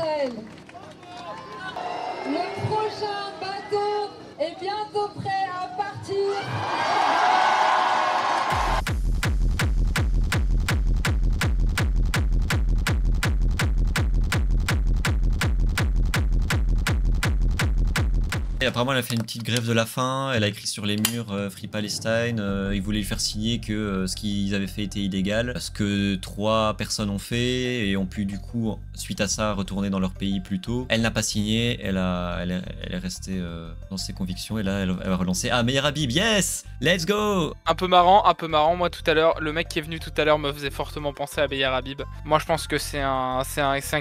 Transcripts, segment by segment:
Israël. Le prochain bateau est bientôt prêt à partir. Et apparemment elle a fait une petite grève de la faim, elle a écrit sur les murs Free Palestine, ils voulaient lui faire signer que ce qu'ils avaient fait était illégal, ce que 3 personnes ont fait et ont pu du coup suite à ça retourner dans leur pays plus tôt. Elle n'a pas signé, elle est restée dans ses convictions et là elle va relancer « Ah Meir Habib, yes, let's go !» Un peu marrant, moi tout à l'heure, le mec qui est venu tout à l'heure me faisait fortement penser à Meir Habib. Moi je pense que c'est un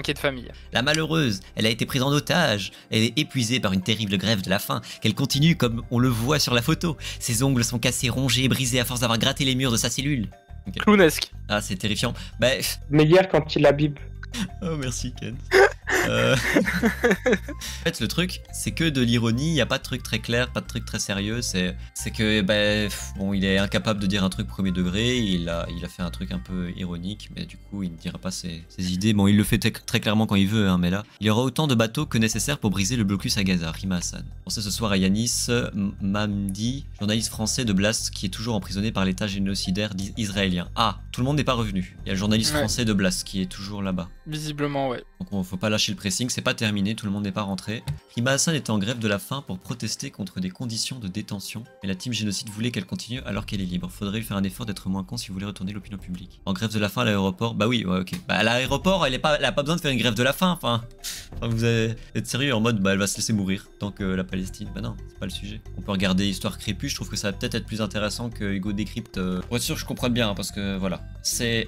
quai de famille. La malheureuse, elle a été prise en otage, elle est épuisée par une terrible grève de la faim, qu'elle continue comme on le voit sur la photo. Ses ongles sont cassés, rongés, brisés à force d'avoir gratté les murs de sa cellule. Okay. Clownesque. Ah, c'est terrifiant. Bah... Meilleur quand il Habib. Oh, merci Ken. En fait, le truc, c'est que de l'ironie, il n'y a pas de truc très clair, pas de truc très sérieux. C'est que, bon, il est incapable de dire un truc premier degré, il a fait un truc un peu ironique, mais du coup, il ne dira pas ses idées. Bon, il le fait très clairement quand il veut, hein, mais là, il y aura autant de bateaux que nécessaire pour briser le blocus à Gaza, Rima Hassan. Pensez ce soir à Yanis Mamdi, journaliste français de Blast, qui est toujours emprisonné par l'état génocidaire israélien. Ah, tout le monde n'est pas revenu. Il y a le journaliste français de Blast qui est toujours là-bas. Visiblement, ouais. Donc, faut pas lâcher le pressing, c'est pas terminé, tout le monde n'est pas rentré. Rima Hassan était en grève de la faim pour protester contre des conditions de détention, et la team génocide voulait qu'elle continue alors qu'elle est libre. Faudrait lui faire un effort d'être moins con si vous voulez retourner l'opinion publique. En grève de la faim à l'aéroport, bah oui, ouais, ok. Bah à l'aéroport, elle a pas besoin de faire une grève de la faim, enfin vous allez être sérieux en mode, bah elle va se laisser mourir tant que la Palestine. Bah non, c'est pas le sujet. On peut regarder Histoire crépue, je trouve que ça va peut-être être plus intéressant que Hugo décrypte. Pour être sûr que je comprenne bien, hein, parce que voilà, c'est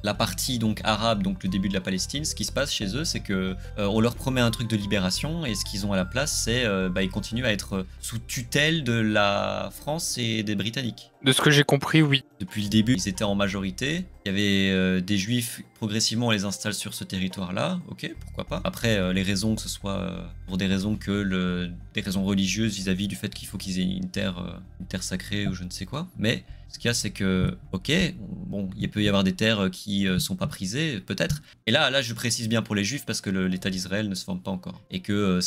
la partie donc arabe, donc le début de la Palestine. Ce qui se passe chez eux, c'est que on leur promet un truc de libération et ce qu'ils ont à la place, c'est ils continuent à être sous tutelle de la France et des Britanniques. De ce que j'ai compris, oui. Depuis le début, ils étaient en majorité. Il y avait des juifs, progressivement on les installe sur ce territoire-là, ok, pourquoi pas. Après, les raisons, que ce soit pour des raisons des raisons religieuses vis-à-vis du fait qu'il faut qu'ils aient une terre sacrée ou je ne sais quoi. Mais ce qu'il y a, c'est que, ok, bon, il peut y avoir des terres qui sont pas prisées, peut-être. Et là, je précise bien pour les juifs parce que l'État d'Israël ne se forme pas encore. Et que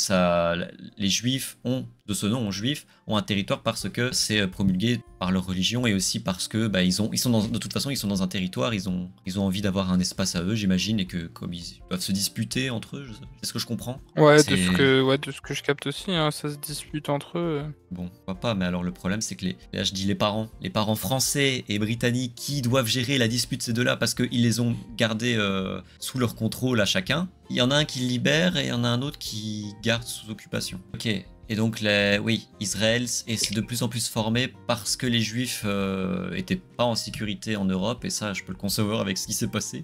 les juifs ont, de ce nom, juifs, ont un territoire parce que c'est promulgué par leur religion et aussi parce que de toute façon ils sont dans un territoire, ils ont envie d'avoir un espace à eux, j'imagine, et que comme ils doivent se disputer entre eux, c'est ce que je comprends. Ouais, de ce que je capte aussi, hein, ça se dispute entre eux. Bon, pourquoi pas, mais alors le problème c'est que là je dis les parents français et britanniques qui doivent gérer la dispute de ces deux-là parce qu'ils les ont gardés sous leur contrôle à chacun. Il y en a un qui libère et il y en a un autre qui garde sous occupation. Ok. Et donc, oui, Israël est de plus en plus formé parce que les Juifs étaient pas en sécurité en Europe, et ça, je peux le concevoir avec ce qui s'est passé.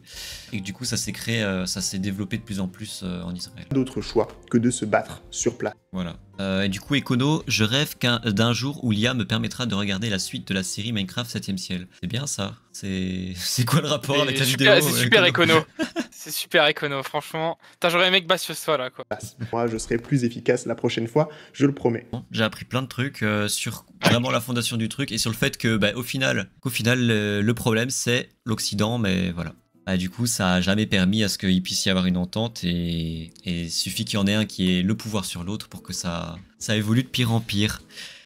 Et du coup, ça s'est développé de plus en plus en Israël. D'autre choix que de se battre sur place. Voilà. Et du coup, Econo, je rêve d'un jour où l'IA me permettra de regarder la suite de la série Minecraft 7ème ciel. C'est bien ça. C'est quoi le rapport avec la vidéo? C'est super Econo. C'est super Econo, franchement. J'aurais aimé que Bastio soit là, quoi. Moi, je serai plus efficace la prochaine fois, je le promets. J'ai appris plein de trucs sur vraiment la fondation du truc et sur le fait que, qu'au final, le problème, c'est l'Occident, mais voilà. Du coup, ça a jamais permis à ce qu'il puisse y avoir une entente et il suffit qu'il y en ait un qui ait le pouvoir sur l'autre pour que ça évolue de pire en pire.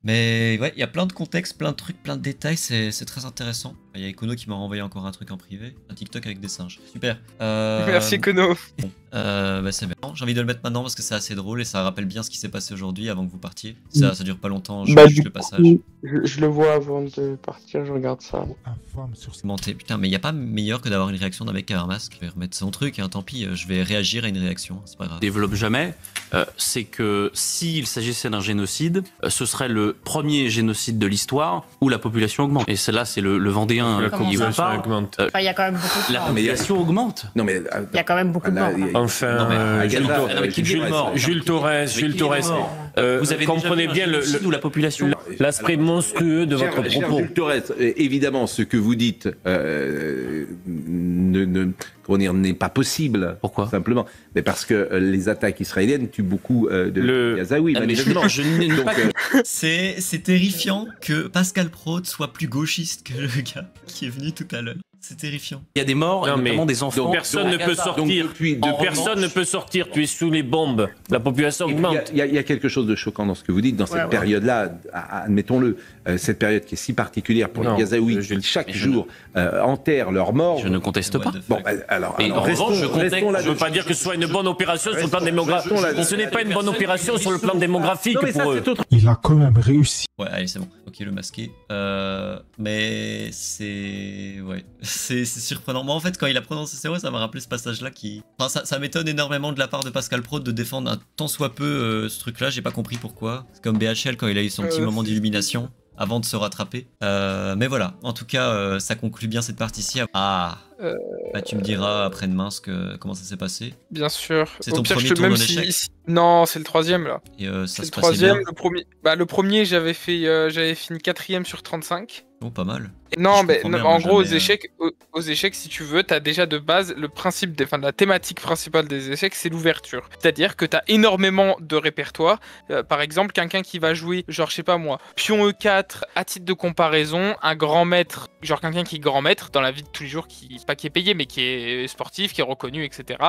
Mais ouais, il y a plein de contextes, plein de trucs, plein de détails, c'est très intéressant. Il y a Econo qui m'a renvoyé encore un truc en privé, un TikTok avec des singes. Super. Merci Econo. Bon, c'est bien. J'ai envie de le mettre maintenant parce que c'est assez drôle et ça rappelle bien ce qui s'est passé aujourd'hui avant que vous partiez. Ça dure pas longtemps, je juste le passage. Je le vois avant de partir, je regarde ça. Putain, mais il n'y a pas meilleur que d'avoir une réaction d'un mec qui a un masque. Je vais remettre son truc, hein, tant pis, je vais réagir à une réaction, c'est pas grave. Développe jamais, c'est que s'il s'agissait d'un génocide, ce serait le premier génocide de l'histoire où la population augmente. Et celle-là, c'est le Vendéen qui vous parle. Il y a quand même beaucoup de La population augmente. Non mais il y a quand même beaucoup de morts. enfin, Jules Torres, vous avez comprenez bien la population, l'aspect monstrueux de votre propos. Jules Torres, évidemment, ce que vous dites comment dire, n'est pas possible. Pourquoi? Simplement. Mais parce que les attaques israéliennes tuent beaucoup de Gazaouis, malheureusement. C'est terrifiant que Pascal Praud soit plus gauchiste que le gars qui est venu tout à l'heure. C'est terrifiant. Il y a des morts, et notamment des enfants. Personne ne peut sortir. Personne ne peut sortir. Tu es sous les bombes. La population augmente. Il y a quelque chose de choquant dans ce que vous dites, dans cette période-là, admettons-le, cette période qui est si particulière pour les Gazaouis, qui chaque jour enterrent leurs morts. Je ne conteste pas. Bon, alors En revanche, je ne veux pas dire que ce soit une bonne opération sur le plan démographique. Ce n'est pas une bonne opération sur le plan démographique pour eux. Il a quand même réussi. Ouais, allez, c'est bon. Ok, le masqué. Mais c'est... Ouais. C'est surprenant. Moi, en fait, quand il a prononcé ces mots, ça m'a rappelé ce passage-là qui... Enfin, ça m'étonne énormément de la part de Pascal Praud de défendre un tant soit peu ce truc-là. J'ai pas compris pourquoi. C'est comme BHL quand il a eu son petit moment d'illumination avant de se rattraper. Mais voilà. En tout cas, ça conclut bien cette partie-ci. Ah bah, tu me diras après-demain comment ça s'est passé. Bien sûr. C'est ton premier tournoi d'échecs? Non, c'est le 3e là. Et c'est le 3e. Le premier, j'avais fini 4e sur 35. Oh, pas mal. Non, mais en gros, aux échecs, si tu veux, t'as déjà de base le principe, la thématique principale des échecs, c'est l'ouverture. C'est-à-dire que t'as énormément de répertoires. Par exemple, quelqu'un qui va jouer, genre, je sais pas moi, pion E4, à titre de comparaison, un grand maître, genre quelqu'un qui est grand maître dans la vie de tous les jours, pas qui est payé, mais qui est sportif, qui est reconnu, etc.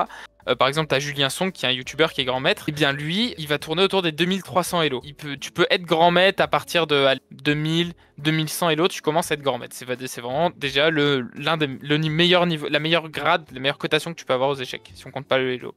Par exemple, t'as Julien Song, qui est un youtubeur qui est grand maître. Et bien lui, il va tourner autour des 2300 Elo. Tu peux être grand maître à partir de 2000, 2100 Elo, tu commences à être grand maître. C'est vraiment déjà le meilleur niveau, la meilleure grade, la meilleure cotation que tu peux avoir aux échecs, si on compte pas le Elo.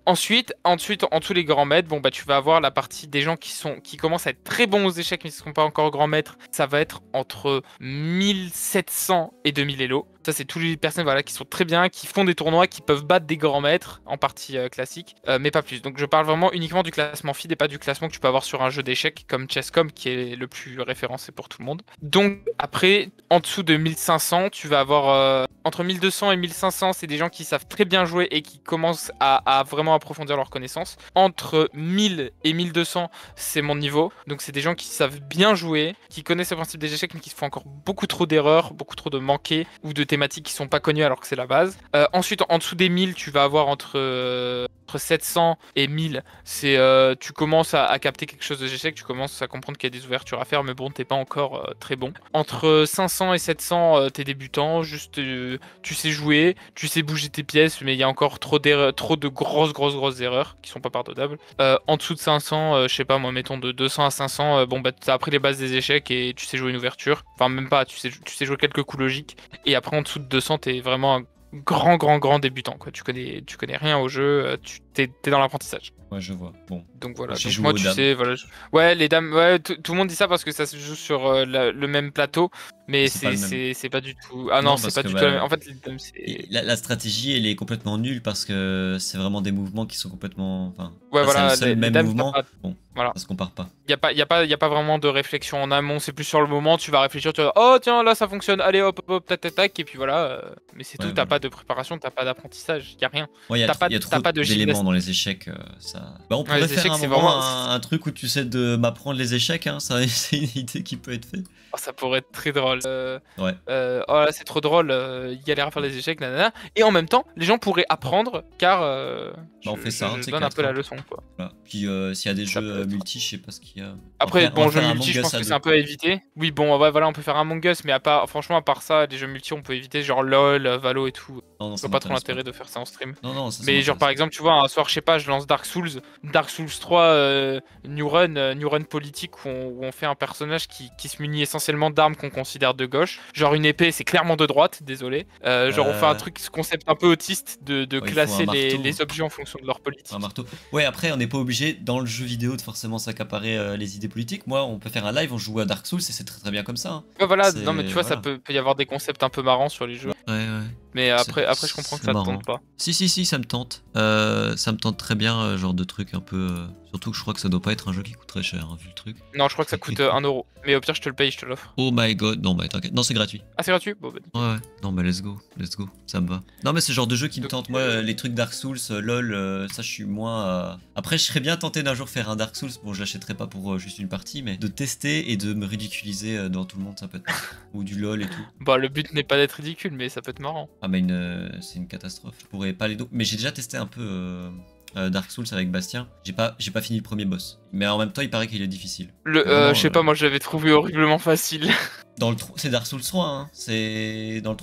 Ensuite, en tous les grands maîtres, bon bah tu vas avoir la partie des gens qui commencent à être très bons aux échecs mais qui ne sont pas encore grands maîtres. Ça va être entre 1700 et 2000 Elo. Ça, c'est toutes les personnes qui sont très bien, qui font des tournois, qui peuvent battre des grands maîtres en partie classique, mais pas plus. Donc je parle vraiment uniquement du classement FIDE et pas du classement que tu peux avoir sur un jeu d'échecs comme Chess.com qui est le plus référencé pour tout le monde. Donc après, en dessous de 1500, tu vas avoir entre 1200 et 1500, c'est des gens qui savent très bien jouer et qui commencent à vraiment approfondir leurs connaissances. Entre 1000 et 1200, c'est mon niveau. Donc c'est des gens qui savent bien jouer, qui connaissent le principe des échecs mais qui font encore beaucoup trop d'erreurs, beaucoup trop de manqués ou de thématiques qui sont pas connues alors que c'est la base. Ensuite, en dessous des 1000, tu vas avoir entre 700 et 1000, tu commences à capter quelque chose de échecs, tu commences à comprendre qu'il y a des ouvertures à faire, mais bon, t'es pas encore très bon. Entre 500 et 700, t'es débutant, juste tu sais jouer, tu sais bouger tes pièces, mais il y a encore trop de grosses erreurs qui sont pas pardonnables. En dessous de 500, je sais pas moi, mettons de 200 à 500, bon bah t'as appris les bases des échecs et tu sais jouer une ouverture. Enfin même pas, tu sais jouer quelques coups logiques. Et après en dessous de 200, t'es vraiment un grand débutant quoi. Tu connais rien au jeu, t'es dans l'apprentissage. Ouais, je vois. Bon. Donc voilà. J'ai Donc joué moi, aux tu dames. sais, voilà. Ouais, les dames. Ouais, tout le monde dit ça parce que ça se joue sur le même plateau, mais c'est pas du tout. Ah non, c'est pas du tout. En fait, les dames, c'est. La stratégie, elle est complètement nulle parce que c'est vraiment des mouvements qui sont complètement. Enfin, ouais, voilà. C'est le même dames, mouvement. Bon, voilà. Ça se compare pas. Y a pas vraiment de réflexion en amont. C'est plus sur le moment. Tu vas réfléchir. Tu vas. Oh tiens, là ça fonctionne. Allez hop, tac, et puis voilà. Mais c'est tout. T'as pas de préparation. T'as pas d'apprentissage. Y a rien. Ouais, y a trop d'éléments dans les échecs. Ça. Bah, on pourrait faire un truc où tu sais de m'apprendre les échecs, hein, ça c'est une idée qui peut être faite. Oh, ça pourrait être très drôle. Ouais. Oh là, c'est trop drôle, galère à faire les échecs, nanana. Et en même temps, les gens pourraient apprendre, car on fait ça, je donne un peu la leçon, quoi. Voilà. Puis s'il y a des jeux multi, je sais pas ce qu'il y a. Après, bon, jeux multi, je pense que c'est un peu à éviter. Oui, bon, ouais, voilà, on peut faire Among Us, mais franchement, à part ça, les jeux multi, on peut éviter, genre LOL, Valo et tout. Non, c'est pas trop l'intérêt de faire ça en stream. Non, ça, mais genre, par exemple, tu vois, un soir, je sais pas, je lance Dark Souls 3 New Run politique où on fait un personnage qui se munit essentiellement d'armes qu'on considère de gauche. Genre une épée, c'est clairement de droite, désolé. Genre on fait un truc, ce concept un peu autiste de classer les objets en fonction de leur politique. Un marteau. Ouais, après, on n'est pas obligé dans le jeu vidéo de forcément s'accaparer les idées politiques. Moi, on peut faire un live, on joue à Dark Souls et c'est très bien comme ça. Hein. Ouais, voilà, non mais tu vois, ça peut y avoir des concepts un peu marrants sur les jeux. Ouais. Mais après je comprends que ça te tente pas. Si, ça me tente. Ça me tente très bien, genre de truc un peu. Surtout que je crois que ça doit pas être un jeu qui coûte très cher, hein, vu le truc. Non, je crois que ça coûte 1€. Mais au pire, je te le paye, je te l'offre. Oh my god, non, mais t'inquiète. Non, c'est gratuit. Ah, c'est gratuit? Bon, bah. Ouais. Non, mais let's go, ça me va. Non, mais c'est le genre de jeu qui me tente. Moi, les trucs Dark Souls, LOL, ça, je suis moins. Après, je serais bien tenté d'un jour faire un Dark Souls. Bon, je l'achèterai pas pour juste une partie, mais de tester et de me ridiculiser devant tout le monde, ça peut être. Ou du LOL et tout. Bah, le but n'est pas d'être ridicule, mais ça peut être marrant. Ah mais c'est une catastrophe. Je pourrais pas les dos. Mais j'ai déjà testé un peu Dark Souls avec Bastien. J'ai pas fini le premier boss. Mais en même temps, il paraît qu'il est difficile. Je sais pas, moi je l'avais trouvé horriblement facile. Dans le c'est Dark Souls 3, hein. C'est dans le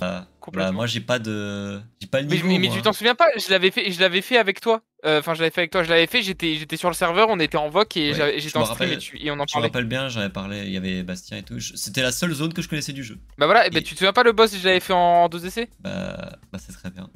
voilà, moi j'ai pas le niveau. Mais tu t'en souviens pas? Je l'avais fait avec toi. Enfin, je l'avais fait. J'étais sur le serveur, on était en voc et j'étais en stream et on en parlait. Je me rappelle bien, j'en avais parlé. Il y avait Bastien et tout. C'était la seule zone que je connaissais du jeu. Bah voilà. Et tu te souviens pas le boss que je l'avais fait en 2 essais? Bah c'est très bien.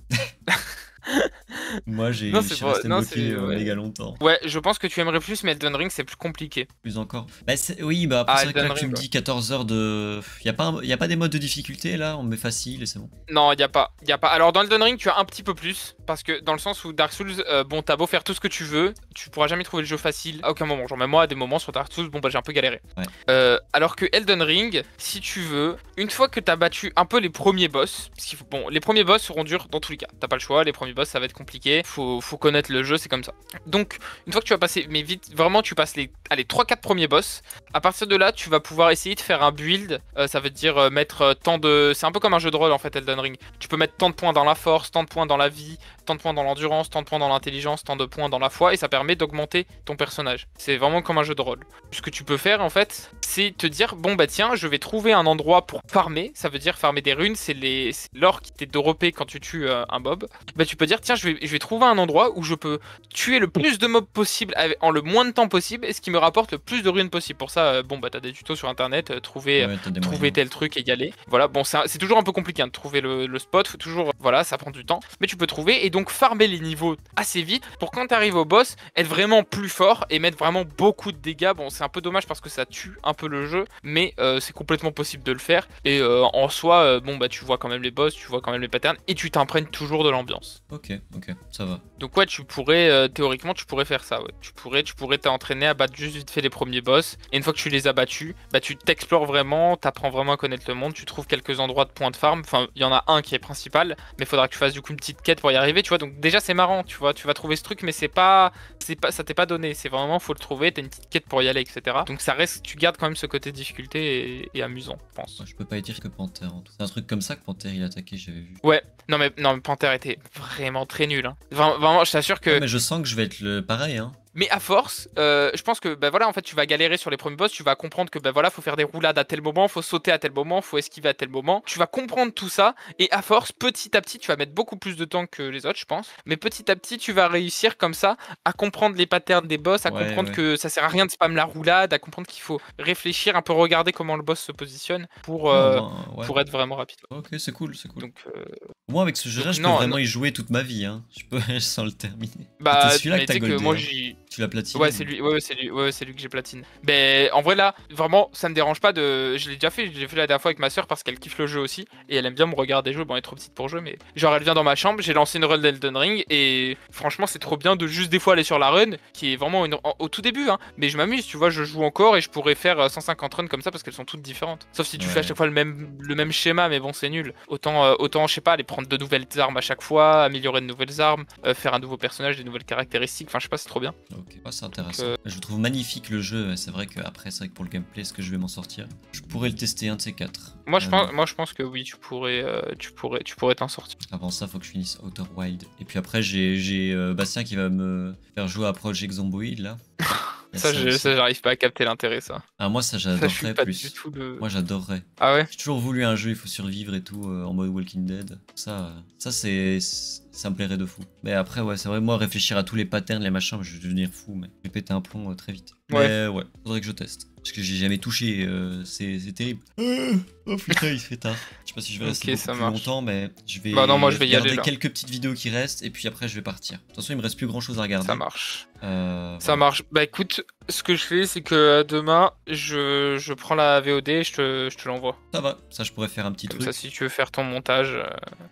Moi je suis resté bloqué méga longtemps. Ouais, je pense que tu aimerais plus, mais Elden Ring c'est plus compliqué. Plus encore. Bah oui, bah après c'est vrai que là, tu me dis 14 heures de... Y a pas des modes de difficulté là? On met facile et c'est bon. Non, y a pas. Alors dans Elden Ring tu as un petit peu plus, parce que dans le sens où Dark Souls, bon t'as beau faire tout ce que tu veux, tu pourras jamais trouver le jeu facile à aucun moment. Genre même moi à des moments sur Dark Souls, bon bah j'ai un peu galéré. Ouais. Alors que Elden Ring, si tu veux, une fois que t'as battu un peu les premiers boss, parce qu'il faut... bon, les premiers boss seront durs dans tous les cas. T'as pas le choix, les premiers boss ça va être compliqué, faut connaître le jeu, c'est comme ça. Donc une fois que tu vas passer, mais vite, vraiment tu passes les 3-4 premiers boss, à partir de là tu vas pouvoir essayer de faire un build, ça veut dire mettre tant de... C'est un peu comme un jeu de rôle en fait Elden Ring. Tu peux mettre tant de points dans la force, tant de points dans la vie, tant de points dans l'endurance, tant de points dans l'intelligence, tant de points dans la foi, et ça permet d'augmenter ton personnage. C'est vraiment comme un jeu de rôle. Ce que tu peux faire en fait, c'est te dire, bon bah tiens, je vais trouver un endroit pour farmer, ça veut dire farmer des runes, c'est l'or qui t'est droppé quand tu tues un mob. Bah tu peux dire, tiens, je vais trouver un endroit où je peux tuer le plus de mobs possible en le moins de temps possible, et ce qui me rapporte le plus de runes possible. Pour ça, bon bah t'as des tutos sur internet, trouver tel truc et y aller. Voilà, bon c'est toujours un peu compliqué hein, de trouver le spot, faut toujours, voilà, ça prend du temps, mais tu peux trouver et donc farmer les niveaux assez vite pour quand t'arrives au boss, être vraiment plus fort et mettre vraiment beaucoup de dégâts. Bon c'est un peu dommage parce que ça tue un peu le jeu, mais c'est complètement possible de le faire, et en soi, bon bah tu vois quand même les boss, tu vois quand même les patterns, et tu t'imprègnes toujours de l'ambiance. Ok, ça va. Donc ouais, tu pourrais, théoriquement tu pourrais faire ça, ouais. Tu pourrais t'entraîner à battre juste vite fait les premiers boss, et une fois que tu les as battus, bah tu t'explores vraiment, t'apprends vraiment à connaître le monde, tu trouves quelques endroits de points de farm, enfin il y en a un qui est principal, mais faudra que tu fasses du coup une petite quête pour y arriver, tu vois, donc déjà c'est marrant, tu vois, tu vas trouver ce truc, mais ça t'est pas donné, c'est vraiment, faut le trouver, t'as une petite quête pour y aller, etc. Donc ça reste, tu gardes quand même ce côté difficulté et amusant, je pense. Ouais, je peux pas dire que Panther, en tout. C'est un truc comme ça que Panther il attaquait, j'avais vu. Ouais, non mais Panther était vraiment très nul, hein. Vraiment, je t'assure que... Ouais, mais je sens que je vais être pareil, hein. Mais à force, je pense que bah voilà, en fait, tu vas galérer sur les premiers boss, tu vas comprendre que bah voilà, faut faire des roulades à tel moment, faut sauter à tel moment, faut esquiver à tel moment. Tu vas comprendre tout ça, et à force, petit à petit, tu vas mettre beaucoup plus de temps que les autres, je pense. Mais petit à petit, tu vas réussir comme ça à comprendre les patterns des boss, à comprendre que ça sert à rien de spam la roulade, à comprendre qu'il faut réfléchir, un peu regarder comment le boss se positionne pour être vraiment rapide. Ok, c'est cool. Donc, moi, avec ce jeu-là, je peux vraiment y jouer toute ma vie, hein. Je peux sans le terminer. Bah, c'est celui-là que t'as goldé. Moi, tu l'as platiné? Ouais, c'est lui que j'ai platine. Mais en vrai, là, vraiment, ça me dérange pas de. Je l'ai déjà fait, la dernière fois avec ma soeur parce qu'elle kiffe le jeu aussi. Et elle aime bien me regarder jouer. Bon, elle est trop petite pour jouer, mais genre, elle vient dans ma chambre, j'ai lancé une run d'Elden Ring. Et franchement, c'est trop bien de juste des fois aller sur la run, qui est vraiment au tout début, hein. Mais je m'amuse, tu vois, je joue encore et je pourrais faire 150 runs comme ça parce qu'elles sont toutes différentes. Sauf si tu fais à chaque fois le même schéma, mais bon, c'est nul. Autant, je sais pas, aller prendre de nouvelles armes à chaque fois, améliorer de nouvelles armes, faire un nouveau personnage, des nouvelles caractéristiques. Enfin, je sais pas, c'est trop bien. Ok, c'est intéressant. Je trouve magnifique le jeu. C'est vrai qu'après, c'est vrai que pour le gameplay, est-ce que je vais m'en sortir? Je pourrais le tester un de ces 4. Moi, je pense que oui, tu pourrais t'en sortir. Avant ça, faut que je finisse Outer Wild. Et puis après, j'ai Bastien qui va me faire jouer à Project Zomboid là. Ça, j'arrive pas à capter l'intérêt, ça. Ah, moi, ça, j'adorerais plus. Moi, j'adorerais. Ah ouais? J'ai toujours voulu un jeu, il faut survivre et tout, en mode Walking Dead. Ça me plairait de fou. Mais après, ouais, c'est vrai, moi, réfléchir à tous les patterns, les machins, je vais devenir fou, mais je vais péter un plomb très vite. Mais ouais, faudrait que je teste. Parce que j'ai jamais touché, c'est terrible. Oh putain, il fait tard. Je sais pas si je vais rester beaucoup plus longtemps, mais je vais regarder quelques petites vidéos qui restent, et puis après, je vais partir. De toute façon, il me reste plus grand chose à regarder. Ça marche. Ça marche. Bah écoute, ce que je fais, c'est que demain, je prends la VOD et je te l'envoie. Ça va, ça je pourrais faire un petit truc. Ça, si tu veux faire ton montage,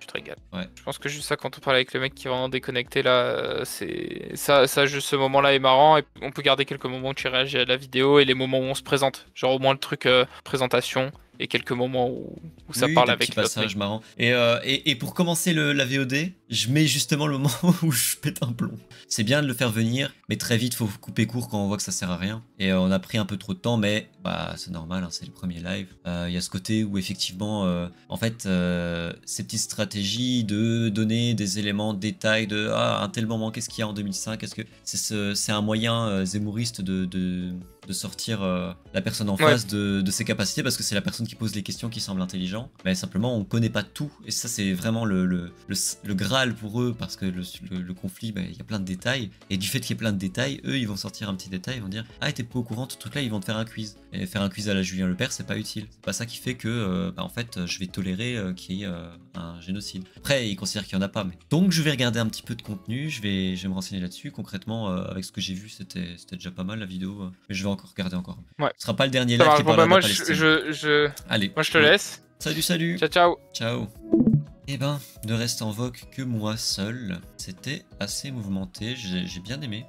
tu te régales. Ouais. Je pense que juste ça, quand on parle avec le mec qui est vraiment déconnecté là, c'est ça juste ce moment-là est marrant, et on peut garder quelques moments où tu réagis à la vidéo et les moments où on se présente. Genre au moins le truc présentation. et quelques moments où ça Oui, parle des avec petits passages marrants. Et pour commencer la VOD, je mets justement le moment où je pète un plomb. C'est bien de le faire venir, mais très vite faut couper court quand on voit que ça sert à rien. Et on a pris un peu trop de temps, mais bah c'est normal, hein, c'est le premier live. Il y a ce côté où effectivement, en fait, ces petites stratégies de donner des éléments de détail de un tel moment, qu'est-ce qu'il y a en 2005, est-ce que c'est un moyen zémouriste de sortir la personne en face de ses capacités, parce que c'est la personne qui pose les questions qui semble intelligent, mais simplement on connaît pas tout, et ça c'est vraiment le Graal pour eux, parce que le conflit, il y a plein de détails, et du fait qu'il y ait plein de détails, eux ils vont sortir un petit détail, ils vont dire ah t'es pas au courant de ce truc là, ils vont te faire un quiz, et faire un quiz à la Julien Lepers c'est pas utile, c'est pas ça qui fait que en fait je vais tolérer qu'il y ait un génocide. Après ils considèrent qu'il y en a pas, mais donc je vais regarder un petit peu de contenu, je vais me renseigner là-dessus. Concrètement avec ce que j'ai vu c'était déjà pas mal la vidéo, mais je vais encore regarder encore. Ouais. Ce sera pas le dernier live qui parlera de la Palestine. Allez, moi je te laisse. Salut. Ciao. Eh ben, ne reste en vogue que moi seul. C'était assez mouvementé, j'ai bien aimé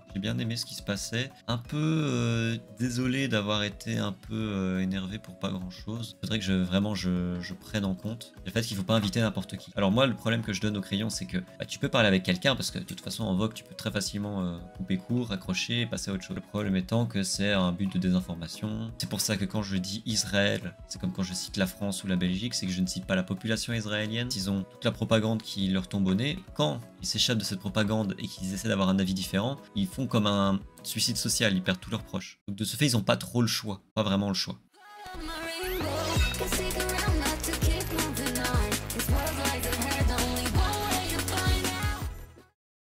ce qui se passait. Un peu désolé d'avoir été un peu énervé pour pas grand chose. Faudrait que je prenne en compte le fait qu'il faut pas inviter n'importe qui. Alors moi, le problème que je donne au crayon, c'est que tu peux parler avec quelqu'un, parce que de toute façon en vogue tu peux très facilement couper court, accrocher et passer à autre chose. Le problème étant que c'est un but de désinformation. C'est pour ça que quand je dis Israël, c'est comme quand je cite la France ou la Belgique, c'est que je ne cite pas la population israélienne. Ils ont toute la propagande qui leur tombe au nez. Quand ils s'échappent de cette propagande et qu'ils essaient d'avoir un avis différent, ils font comme un suicide social, ils perdent tous leurs proches. Donc de ce fait, ils n'ont pas trop le choix, pas vraiment le choix.